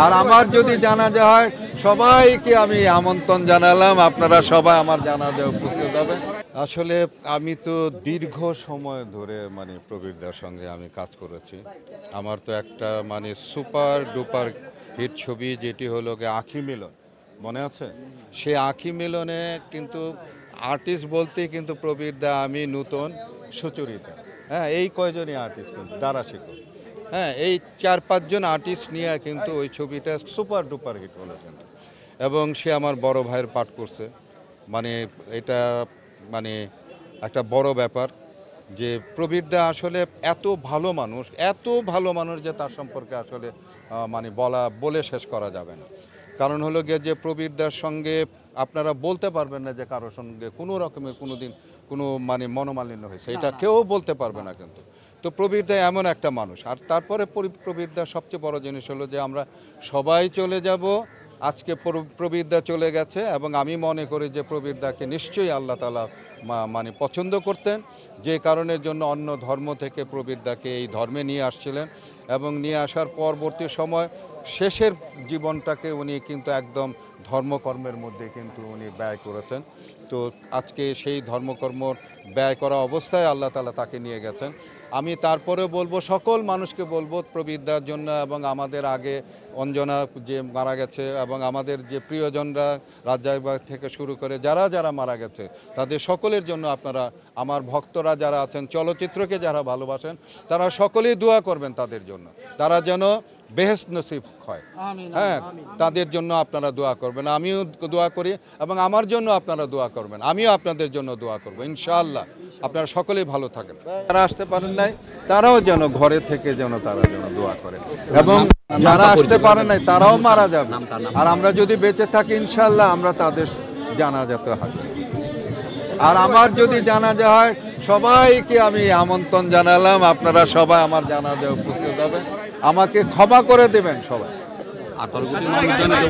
আর আমার যদি জানাজা হয় সবাইকে আমি আমন্ত্রণ জানালাম, আপনারা সবাই আমার জানাজায় উপস্থিত হবেন। আসলে আমি তো দীর্ঘ সময় ধরে প্রবীরদার সঙ্গে আমি কাজ করেছি। আমার তো একটা সুপার ডুপার হিট ছবি যেটি হলো গিয়ে আঁখি মিলন, মনে আছে? সে আঁখি মিলনে কিন্তু আর্টিস্ট বলতেই কিন্তু প্রবীরদা, আমি, নূতন, সুচরিতা, হ্যাঁ এই কয়জনই আর্টিস্ট, কিন্তু দারাশিকো, হ্যাঁ এই 4-5 জন আর্টিস্ট নিয়ে কিন্তু ওই ছবিটা সুপার ডুপার হিট হলো কিন্তু। এবং সে আমার বড় ভাইয়ের পাঠ করছে, এটা একটা বড় ব্যাপার যে প্রবীরদা আসলে এত ভালো মানুষ যে তার সম্পর্কে আসলে বলে শেষ করা যাবে না। কারণ হলো গিয়ে যে প্রবীরদার সঙ্গে আপনারা বলতে পারবেন না যে কারোর সঙ্গে কোনো রকমের কোনোদিন কোনো মনোমালিন্য হয়েছে, এটা কেউ বলতে পারবে না কিন্তু। তো প্রবীরদা এমন একটা মানুষ। আর তারপরে প্রবীরদার সবচেয়ে বড় জিনিস হলো যে আমরা সবাই চলে যাব। আজকে প্রবীরদা চলে গেছে এবং আমি মনে করি যে প্রবীরদাকে নিশ্চয়ই আল্লাহ তাআলা পছন্দ করতেন, যে কারণের জন্য অন্য ধর্ম থেকে প্রবীরদাকে এই ধর্মে নিয়ে আসছিলেন এবং নিয়ে আসার পরবর্তী সময় শেষের জীবনটাকে উনি কিন্তু একদম ধর্মকর্মের মধ্যে কিন্তু উনি ব্যয় করেছেন। তো আজকে সেই ধর্মকর্ম ব্যয় করা অবস্থায় আল্লাহ তাআলা তাকে নিয়ে গেছেন। আমি তারপরে বলবো, সকল মানুষকে বলবো প্রবীরদার জন্য এবং আমাদের আগে অঞ্জনা যে মারা গেছে এবং আমাদের যে প্রিয়জনরা রাজ্জাক থেকে শুরু করে যারা মারা গেছে তাদের সকলের জন্য আপনারা, আমার ভক্তরা যারা আছেন, চলচ্চিত্রকে যারা ভালোবাসেন, তারা সকলেই দোয়া করবেন তাদের জন্য, তারা যেন বেহেশত নসিব হয়। হ্যাঁ, তাদের জন্য আপনারা দোয়া করবেন, আমিও দোয়া করি এবং আমার জন্য আপনারা দোয়া করবেন, আমিও আপনাদের জন্য দোয়া করব ইনশাআল্লাহ। আপনারা সকলেই ভালো থাকেন। যারা আসতে পারেন নাই তারাও যেন ঘরে থেকে তারা যেন দোয়া করে, এবং যারা আসতে পারেন নাই তারাও মারা যাবে। আর আমরা যদি বেঁচে থাকি ইনশাআল্লাহ আমরা তাদের জানাজাতে হাজির। আর আমার যদি জানাজা হয় সবাইকে আমি আমন্ত্রণ জানালাম, আপনারা সবাই আমার জানাজায় উপস্থিত হবেন। আমাকে ক্ষমা করে দেবেন সবাই।